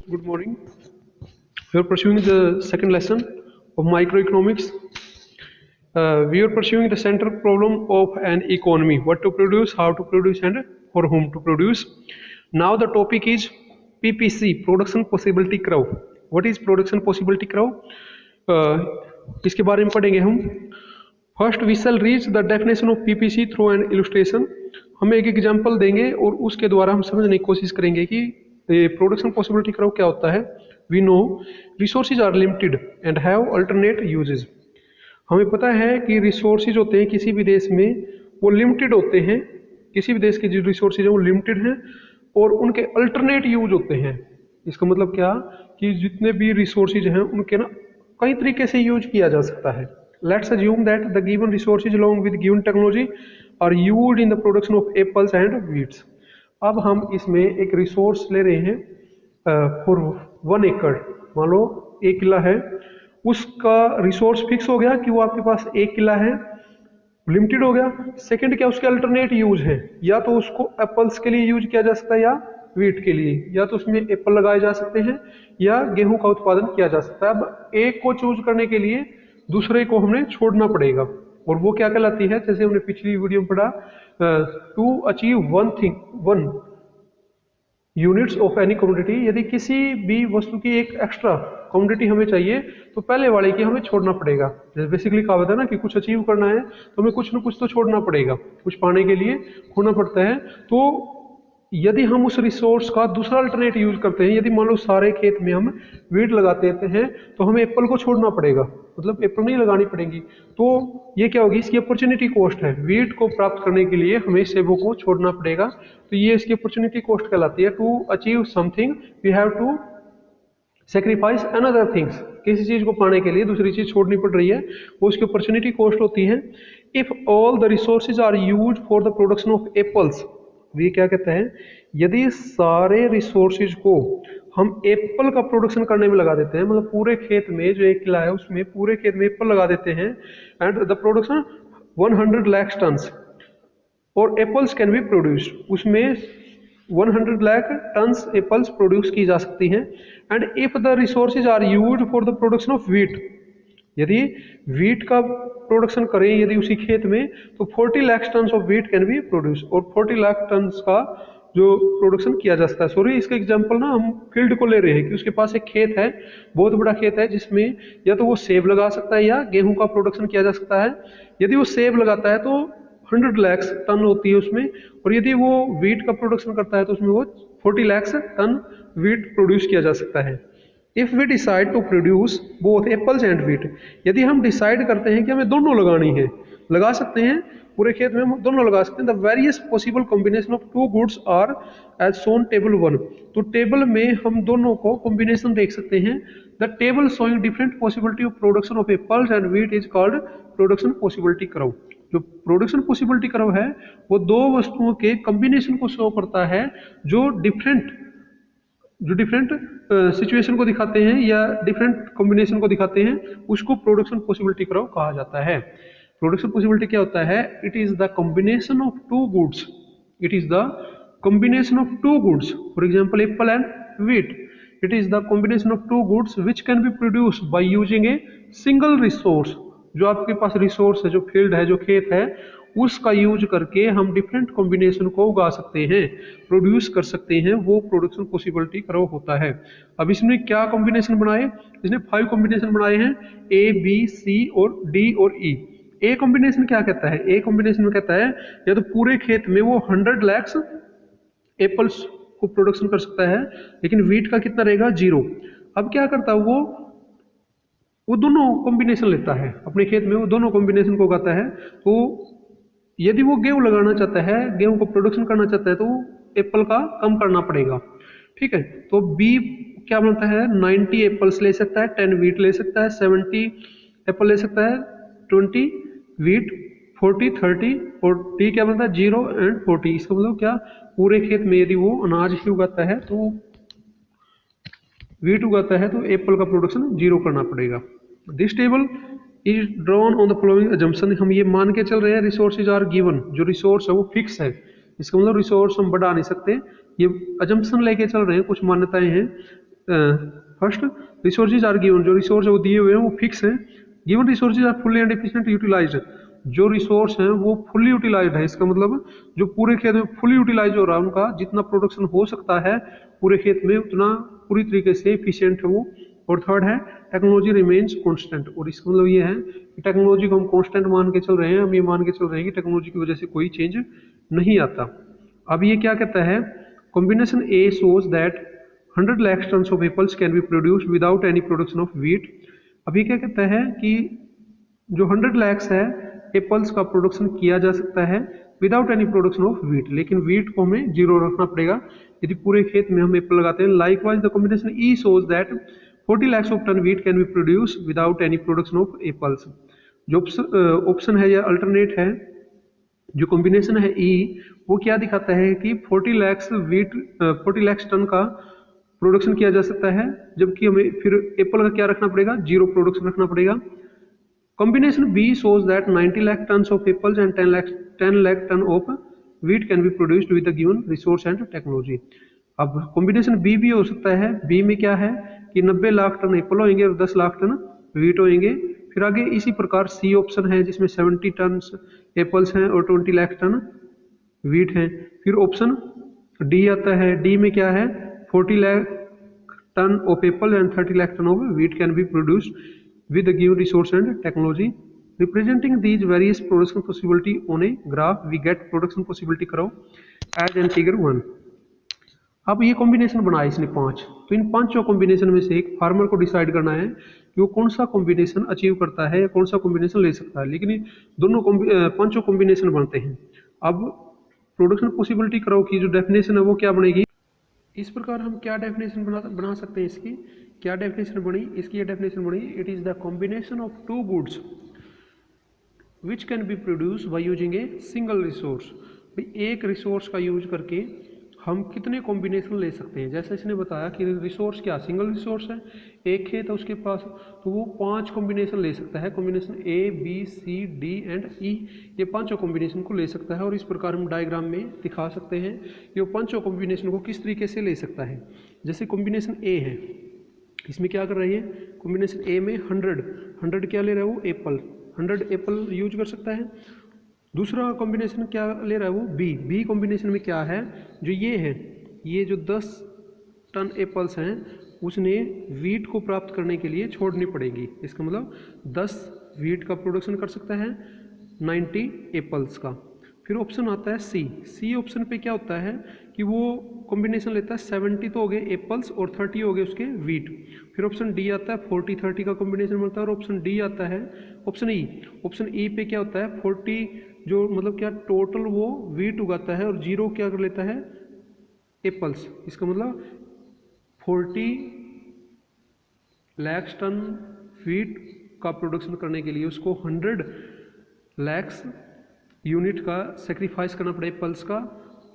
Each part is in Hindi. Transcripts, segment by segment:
Good morning. We are pursuing the second lesson of microeconomics. We are pursuing the central problem of an economy: what to produce, how to produce, and for whom to produce. Now the topic is PPC, Production Possibility Curve. What is Production Possibility Curve? इसके बारे में पढ़ेंगे हम. First we shall reach the definition of PPC through an illustration. हम एक एग्जांपल देंगे और उसके द्वारा हम समझने की कोशिश करेंगे कि प्रोडक्शन पॉसिबिलिटी कर्व क्या होता है. We know resources are limited and have alternate uses. हमें पता है कि रिसोर्सेज होते हैं किसी भी देश में वो लिमिटेड होते हैं. किसी भी देश के जो रिसोर्सेज हैं वो लिमिटेड हैं और उनके अल्टरनेट यूज होते हैं. इसका मतलब क्या कि जितने भी रिसोर्सेज हैं उनके ना कई तरीके से यूज किया जा सकता है. Let's assume that the given resources along with given technology are used in the production of apples and wheats. अब हम इसमें एक रिसोर्स ले रहे हैं फॉर 1 एकड़. मान लो 1 किला है, उसका रिसोर्स फिक्स हो गया कि वो आपके पास 1 किला है, लिमिटेड हो गया. सेकंड क्या, उसके अल्टरनेट यूज है. या तो उसको एप्पल्स के लिए यूज किया जा सकता है या वीट के लिए, या तो उसमें एप्पल लगाए जा सकते हैं या गेहूं का उत्पादन किया जा सकता है. अब एक को चूज करने के लिए दूसरे को हमने छोड़ना पड़ेगा और वो क्या कहलाती है, जैसे हमने पिछली वीडियो में पढ़ा, to achieve one units of any commodity. यदि किसी भी वस्तु की एक एक्स्ट्रा कमोडिटी हमें चाहिए तो पहले वाले की हमें छोड़ना पड़ेगा. जैसे बेसिकली कहावत है ना कि कुछ अचीव करना है तो हमें कुछ न कुछ तो छोड़ना पड़ेगा, कुछ पाने के लिए खोना पड़ता है. तो यदि हम उस रिसोर्स का दूसरा अल्टरनेट यूज करते हैं, यदि मान लो सारे खेत में हम वीट लगाते हैं तो हमें एप्पल को छोड़ना पड़ेगा, मतलब एप्पल नहीं लगानी पड़ेंगी. तो ये क्या होगी, इसकी अपॉर्चुनिटी कॉस्ट है. वीट को प्राप्त करने के लिए हमें सेबों को छोड़ना पड़ेगा, तो ये इसकी अपॉर्चुनिटी कॉस्ट कहलाती है. To achieve something we have to sacrifice another things. किसी चीज को पाने के लिए दूसरी चीज छोड़नी पड़ रही है, वो उसकी अपॉर्चुनिटी कॉस्ट होती है. If all the resources are used for the production of apples, ये क्या कहते हैं, यदि सारे रिसोर्सेज को हम एप्पल का प्रोडक्शन करने में लगा देते हैं, मतलब पूरे खेत में जो 1 किला है उसमें पूरे खेत में एप्पल लगा देते हैं, and the production 100 lakh tons और एप्पल्स कैन बी प्रोड्यूस्ड, उसमें 100 लाख टन्स एप्पल्स प्रोड्यूस की जा सकती हैं. And if the resources are used for the production of wheat, यदि व्हीट का प्रोडक्शन करें यदि उसी खेत में, तो 40 lakh tons of wheat can be produce, और 40 लाख टन्स का जो प्रोडक्शन किया जा सकता है. सॉरी, इसका एग्जांपल ना हम फील्ड को ले रहे हैं कि उसके पास एक खेत है, बहुत बड़ा खेत है, जिसमें या तो वो सेब लगा सकता है या गेहूं का प्रोडक्शन किया जा सकता है. यदि वो सेब लगाता है तो 100 लाख टन होती है उसमें, और यदि वो व्हीट का प्रोडक्शन करता है तो उसमें वो 40 लाख टन व्हीट प्रोड्यूस किया जा सकता है. If we decide to produce both apples and wheat, यदि हम डिसाइड करते हैं कि हमें दोनों लगानी है, लगा सकते हैं, पूरे खेत में हम दोनों लगा सकते हैं. The various possible combination of two goods are as shown table 1. तो टेबल में हम दोनों को कॉम्बिनेशन देख सकते हैं. The table showing different possibility of production of apples and wheat is called production possibility curve. जो प्रोडक्शन पॉसिबिलिटी कर्व है वो दो वस्तुओं के कॉम्बिनेशन को शो करता है जो डिफरेंट सिचुएशन को दिखाते हैं या डिफरेंट कॉम्बिनेशन को दिखाते हैं, उसको प्रोडक्शन पॉसिबिलिटी कर्व कहा जाता है. प्रोडक्शन पॉसिबिलिटी क्या होता है, it is the combination of two goods, it is the combination of two goods, for example apple and wheat. It is the combination of two goods which can be produced by using a single resource. जो आपके पास रिसोर्स है, जो फील्ड है, जो खेत है, उसका यूज करके हम डिफरेंट कॉम्बिनेशन को उगा सकते हैं, प्रोड्यूस कर सकते हैं, वो प्रोडक्शन पॉसिबिलिटी कर्व होता है. अब इसमें क्या कॉम्बिनेशन बनाए, इसने 5 कॉम्बिनेशन बनाए हैं, ए बी सी और डी और ई. ए कॉम्बिनेशन क्या कहता है, ए कॉम्बिनेशन में कहता है या तो पूरे खेत में वो 100 लाख एप्पल्स को प्रोडक्शन कर सकता है, लेकिन व्हीट का कितना रहेगा, 0. अब क्या करता है वो दोनों कॉम्बिनेशन लेता है अपने खेत में, वो दोनों कॉम्बिनेशन को उगाता है. तो यदि वो गेहूं लगाना चाहता है, गेहूं को प्रोडक्शन करना चाहता है, तो एप्पल का कम करना पड़ेगा. ठीक है, तो बी क्या बनता है, 90 एप्पल्स ले सकता है, 10 व्हीट ले सकता है, 70 एप्पल ले सकता है, 20 व्हीट, 40 30, और डी क्या बनता है, 0 एंड 40. इसका मतलब क्या, पूरे खेत में यदि वो अनाज ही उगाता है, तो व्हीट उगाता है, तो एप्पल का प्रोडक्शन 0 करना पड़ेगा. This table is drawn on the following assumption. हम ये मान के चल रहे हैं रिसोर्सेज आर गिवन, जो रिसोर्स है वो फिक्स है. इसका मतलब रिसोर्स हम बढ़ा नहीं सकते, ये अजम्पशन लेके चल रहे हैं, कुछ मान्यताएं हैं. फर्स्ट रिसोर्सेज आर गिवन, जो रिसोर्स है वो दिए हुए हैं, वो फिक्स हैं। Given resources are fully and efficient utilized, जो रिसोर्स हैं वो फुल्ली यूटिलाइज्ड है, इसका मतलब जो पूरे खेत में फुल्ली यूटिलाइज हो रहा है, उनका जितना प्रोडक्शन हो सकता है पूरे खेत में उतना पूरी तरीके से एफिशिएंट है वो। और थर्ड है टेक्नोलॉजी रिमेन्स कांस्टेंट, और इसका मतलब ये है कि टेक्नोलॉजी को हम कांस्टेंट मान के चल रहे हैं, हम ये मान के चल रहे हैं कि टेक्नोलॉजी की वजह से कोई चेंज नहीं आता। अब ये क्या कहता है, combination A shows that 100 lakh ton of apples can be produced without any production of wheat. अब ये क्या कहता है कि जो 100 लैक्स है एप्पल्स का प्रोडक्शन किया जा सकता है without any production of wheat, लेकिन व्हीट को हमें जीरो रखना पड़ेगा यदि पूरे खेत में हम एप्पल लगाते हैं। Likewise the combination E shows that 40 lakhs of ton wheat can be produced without any production of apples। जो ऑप्शन है या अल्टरनेट है, जो कॉम्बिनेशन है ई, वो क्या दिखाता है कि 40 lakhs टन का प्रोडक्शन किया जा सकता है, जबकि हमें फिर एप्पल का क्या रखना पड़ेगा, जीरो प्रोडक्शन रखना पड़ेगा। Combination B shows that 90 lakh ton of apples and 10 lakh ton of wheat can be produced with the given resource and technology. अब कॉम्बिनेशन बी भी हो सकता है, बी में क्या है कि 90 लाख टन एप्पल होंगे और 10 लाख टन व्हीट होंगे। फिर आगे इसी प्रकार सी ऑप्शन है जिसमें 70 टन एप्पल्स हैं और 20 लाख टन व्हीट हैं। फिर ऑप्शन डी आता है, डी में क्या है 40 lakh ton of apple and 30 lakh ton of wheat can be produced with the given resource and technology। Representing these various production possibility on a graph, we get production possibility curve as in figure 1। अब ये कॉम्बिनेशन बनाया इसने 5, तो इन पांचों कॉम्बिनेशन में से एक फार्मर को डिसाइड करना है कि वो कौन सा कॉम्बिनेशन अचीव करता है या कौन सा कॉम्बिनेशन ले सकता है, लेकिन ये दोनों पांचों कॉम्बिनेशन बनते हैं। अब प्रोडक्शन पॉसिबिलिटी कर्व की जो डेफिनेशन है वो क्या बनेगी, इस प्रकार हम क्या डेफिनेशन बना सकते हैं इसकी, क्या डेफिनेशन बनी इसकी, ये डेफिनेशन बनी, it is the combination of two goods which can be produce by using a single resource. भाई एक रिसोर्स का यूज करके हम कितने कॉम्बिनेशन ले सकते हैं। जैसे इसने बताया कि रिसोर्स क्या सिंगल रिसोर्स है, एक खेत है उसके पास, तो वो 5 कॉम्बिनेशन ले सकता है, combination A B C D and E, ये पांचों कॉम्बिनेशन को ले सकता है। और इस प्रकार हम डायग्राम में दिखा सकते हैं कि वो पांचों कॉम्बिनेशन को किस तरीके से ले सकता है। जैसे कॉम्बिनेशन ए है, इसमें क्या कर रही है, कॉम्बिनेशन ए में 100 क्या ले रहा है वो एप्पल, 100 एप्पल यूज कर सकता है। दूसरा कॉम्बिनेशन क्या ले रहा है वो बी कॉम्बिनेशन में क्या है, जो ये है, ये जो 10 टन एप्पल्स हैं उसने व्हीट को प्राप्त करने के लिए छोड़नी पड़ेगी, इसका मतलब 10 व्हीट का प्रोडक्शन कर सकता है 90 एप्पल्स का। फिर ऑप्शन आता है सी ऑप्शन पे क्या होता है कि वो कॉम्बिनेशन लेता है 70 तो हो गए एप्पल्स और 30 हो गए उसके व्हीट। फिर ऑप्शन डी आता है 40-30 का कॉम्बिनेशन बनता है। और ऑप्शन डी आता है ऑप्शन ई पे क्या होता है 40 जो मतलब क्या टोटल वो व्हीट उगाता है और जीरो क्या कर लेता है एप्पल्स, इसका मतलब 40 लाख टन व्हीट का प्रोडक्शन करने के लिए उसको 100 लाख यूनिट का सेक्रीफाइस करना पड़े एप्पल्स का,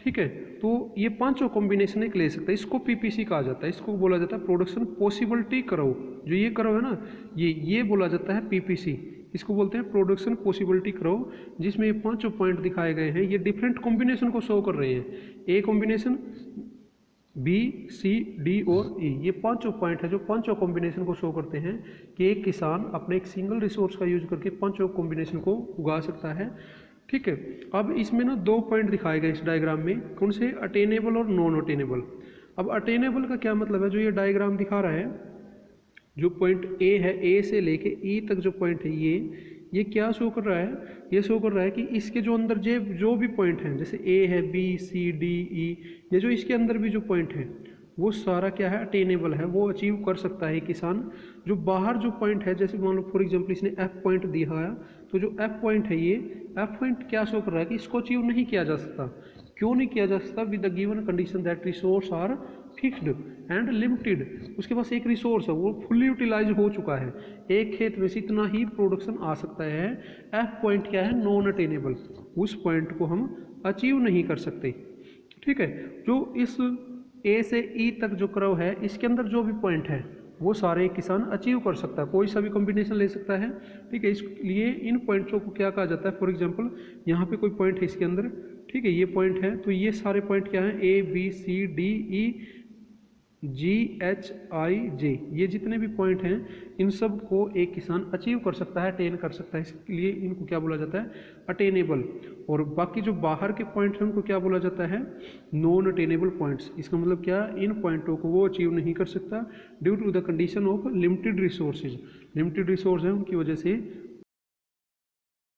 ठीक है। तो ये पांचों कॉम्बिनेशन एक ले सकता है, इसको पीपीसी कहा जाता है, इसको बोला जाता है प्रोडक्शन पॉसिबिलिटी कर्व। जो ये कर्व है ना, ये बोला जाता है पीपीसी, इसको बोलते हैं प्रोडक्शन पॉसिबिलिटी कर्व, जिसमें ये पांचों पॉइंट दिखाए गए हैं, ये डिफरेंट कॉम्बिनेशन को शो कर रहे हैं। A combination, B C D और ई, ये पांचों पॉइंट है जो पांचों कॉम्बिनेशन को शो करते हैं कि एक किसान अपने एक सिंगल रिसोर्स का यूज करके पांचों कॉम्बिनेशन को उगा सकता है, ठीक है। अब इसमें ना 2 पॉइंट दिखाए गए इस डायग्राम में, कौन से, अटेनेबल और नॉन अटेनेबल। अब अटेनेबल का क्या मतलब है, जो ये डायग्राम दिखा रहा है, जो पॉइंट ए है, ए से लेके ई तक जो पॉइंट है ये क्या शो कर रहा है, ये शो कर रहा है कि इसके जो अंदर जो भी पॉइंट हैं, जैसे ए है बी सी डी ई, ये जो इसके अंदर भी जो पॉइंट है वो सारा क्या है अटेनेबल है, वो अचीव कर सकता है किसान। जो बाहर जो पॉइंट है, जैसे मान लो फॉर एग्जांपल इसने एफ पॉइंट दिया है, तो जो एफ पॉइंट है ये एफ पॉइंट क्या शो कर रहा है कि इसको अचीव नहीं किया जा सकता। क्यों नहीं किया जा सकता, with the given condition that resource are fixed and limited. उसके पास एक रिसोर्स है वो फुल्ली यूटिलाइज हो चुका है, एक खेत में से इतना ही प्रोडक्शन आ सकता है। एफ पॉइंट क्या है, नॉन अटेनेबल, उस पॉइंट को हम अचीव नहीं कर सकते, ठीक है। जो इस ए से ई तक जो कर्व है, इसके अंदर जो भी पॉइंट है वो सारे किसान अचीव कर सकता है, कोई सा भी कॉम्बिनेशन ले सकता है, ठीक है। इसलिए इन पॉइंट्सों को क्या कहा जाता है, फॉर एग्जांपल यहाँ पे कोई पॉइंट है इसके अंदर, ठीक है, ये पॉइंट है, तो ये सारे पॉइंट क्या हैं, A B C D E GHIJ, ये जितने भी पॉइंट हैं इन सब को एक किसान अचीव कर सकता है, अटेन कर सकता है, इसलिए इनको क्या बोला जाता है, अटेनेबल। और बाकी जो बाहर के पॉइंट हैं उनको क्या बोला जाता है, नॉन अटेनेबल पॉइंट्स। इसका मतलब क्या, इन पॉइंटों को वो अचीव नहीं कर सकता due to the condition of limited resources. Limited resource है उनकी वजह से